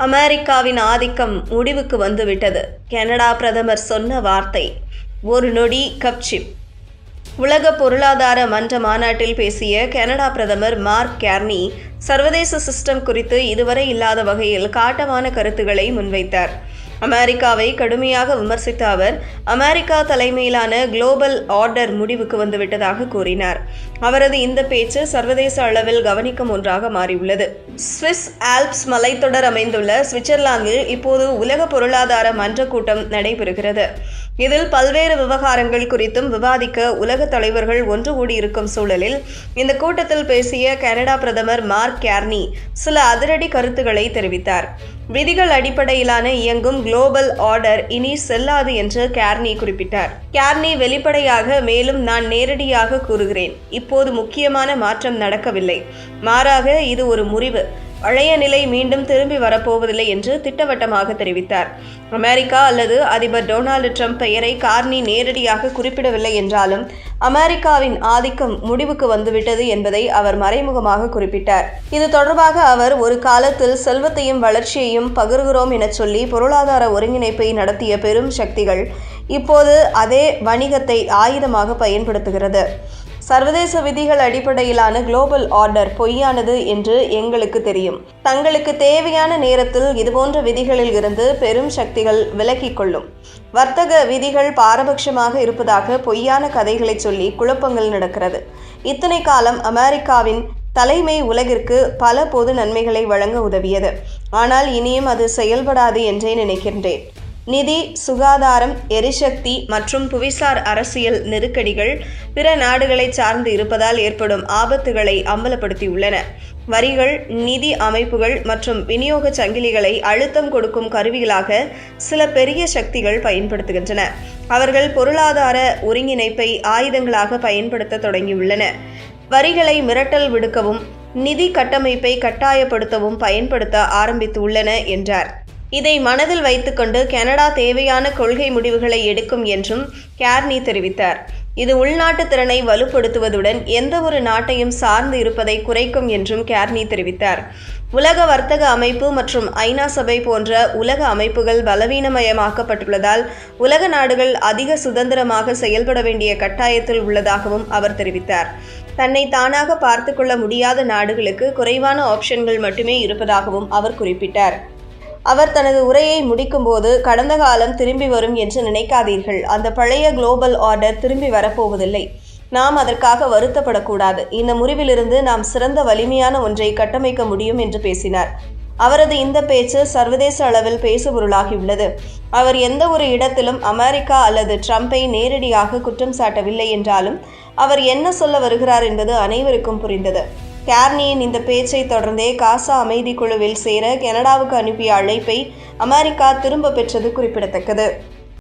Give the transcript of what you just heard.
அமெரிக்காவின் ஆதிக்கம் முடிவுக்கு வந்துவிட்டது. கனடா பிரதமர் சொன்ன வார்த்தை ஒரு நொடி கப்சிப். உலக பொருளாதார மன்ற மாநாட்டில் பேசிய கனடா பிரதமர் மார்க் கார்னி சர்வதேச சிஸ்டம் குறித்து இதுவரை இல்லாத வகையில் காட்டமான கருத்துக்களை முன்வைத்தார். அமெரிக்காவை கடுமையாக விமர்சித்த அவர் அமெரிக்கா தலைமையிலான குளோபல் ஆர்டர் முடிவுக்கு வந்துவிட்டதாக கூறினார். அவரது இந்த பேச்சு சர்வதேச அளவில் கவனிக்கும் ஒன்றாக மாறியுள்ளது. சுவிஸ் ஆல்ப்ஸ் மலைத்தொடர் அமைந்துள்ள சுவிட்சர்லாந்தில் இப்போது உலக பொருளாதார மன்ற கூட்டம் நடைபெறுகிறது. இதில் பல்வேறு விவகாரங்கள் குறித்தும் விவாதிக்க உலக தலைவர்கள் ஒன்று கூடியிருக்கும் சூழலில் இந்த கூட்டத்தில் பேசிய கனடா பிரதமர் மார்க் கார்னி சில அதிரடி கருத்துக்களை தெரிவித்தார். விதிகள் அடிப்படையிலான இயங்கும் குளோபல் ஆர்டர் இனி செல்லாது என்று கார்னி குறிப்பிட்டார். கார்னி வெளிப்படையாக மேலும் நான் நேரடியாக கூறுகிறேன், இப்போது முக்கியமான மாற்றம் நடக்கவில்லை, மாறாக இது ஒரு முறிவு, பழைய நிலை மீண்டும் திரும்பி வரப்போவதில்லை என்று திட்டவட்டமாக தெரிவித்தார். அமெரிக்கா அல்லது அதிபர் டொனால்டு ட்ரம்ப் பெயரை கார்னி நேரடியாக குறிப்பிடவில்லை என்றாலும் அமெரிக்காவின் ஆதிக்கம் முடிவுக்கு வந்துவிட்டது என்பதை அவர் மறைமுகமாக குறிப்பிட்டார். இது தொடர்பாக அவர் ஒரு காலத்தில் செல்வத்தையும் வளர்ச்சியையும் பகிர்கிறோம் என சொல்லி பொருளாதார ஒருங்கிணைப்பை நடத்திய பெரும் சக்திகள் இப்போது அதே வணிகத்தை ஆயுதமாக பயன்படுத்துகிறது. சர்வதேச விதிகள் அடிப்படையிலான குளோபல் ஆர்டர் பொய்யானது என்று எங்களுக்கு தெரியும். தங்களுக்கு தேவையான நேரத்தில் இதுபோன்ற விதிகளில் இருந்து பெரும் சக்திகள் விலகிக் கொள்ளும். வர்த்தக விதிகள் பாரபட்சமாக இருப்பதாக பொய்யான கதைகளை சொல்லி குழப்பங்கள் நடக்கிறது. இத்தனை காலம் அமெரிக்காவின் தலைமை உலகிற்கு பல பொது நன்மைகளை வழங்க உதவியது. ஆனால் இனியும் அது செயல்படாது என்றே நினைக்கின்றேன். நிதி, சுகாதாரம், எரிசக்தி மற்றும் புவிசார் அரசியல் நெருக்கடிகள் பிற நாடுகளை சார்ந்து இருப்பதால் ஏற்படும் ஆபத்துகளை அம்பலப்படுத்தியுள்ளன. வரிகள், நிதி அமைப்புகள் மற்றும் விநியோக சங்கிலிகளை அழுத்தம் கொடுக்கும் கருவிகளாக சில பெரிய சக்திகள் பயன்படுத்துகின்றன. அவர்கள் பொருளாதார ஒருங்கிணைப்பை ஆயுதங்களாக பயன்படுத்த தொடங்கியுள்ளன. வரிகளை மிரட்டல் விடுக்கவும் நிதி கட்டமைப்பை கட்டாயப்படுத்தவும் பயன்படுத்த ஆரம்பித்துள்ளன என்றார். இதை மனதில் வைத்துக்கொண்டு கனடா தேவையான கொள்கை முடிவுகளை எடுக்கும் என்றும் கார்னி தெரிவித்தார். இது உள்நாட்டு திறனை வலுப்படுத்துவதுடன் எந்த ஒரு நாட்டையும் சார்ந்து இருப்பதை குறைக்கும் என்றும் கார்னி தெரிவித்தார். உலக வர்த்தக அமைப்பு மற்றும் ஐநா சபை போன்ற உலக அமைப்புகள் பலவீனமயமாக்கப்பட்டுள்ளதால் உலக நாடுகள் அதிக சுதந்திரமாக செயல்பட வேண்டிய கட்டாயத்தில் உள்ளதாகவும் அவர் தெரிவித்தார். தன்னை தானாக பார்த்து கொள்ள முடியாத நாடுகளுக்கு குறைவான ஆப்ஷன்கள் மட்டுமே இருப்பதாகவும் அவர் குறிப்பிட்டார். அவர் தனது உரையை முடிக்கும்போது கடந்த காலம் திரும்பி வரும் என்று நினைக்காதீர்கள், அந்த பழைய குளோபல் ஆர்டர் திரும்பி வரப்போவதில்லை, நாம் அதற்காக வருத்தப்படக்கூடாது, இந்த முறிவிலிருந்து நாம் சிறந்த வலிமையான ஒன்றை கட்டமைக்க முடியும் என்று பேசினார். அவரது இந்த பேச்சு சர்வதேச அளவில் பேசுபொருளாகியுள்ளது. அவர் எந்த ஒரு இடத்திலும் அமெரிக்கா அல்லது ட்ரம்பை நேரடியாக குற்றம் சாட்டவில்லை என்றாலும் அவர் என்ன சொல்ல வருகிறார் என்பது அனைவருக்கும் புரிந்தது. கார்னியின் இந்த பேச்சை தொடர்ந்தே காசா அமைதி குழுவில் சேர கனடாவுக்கு அனுப்பிய அழைப்பை அமெரிக்கா திரும்ப பெற்றது குறிப்பிடத்தக்கது.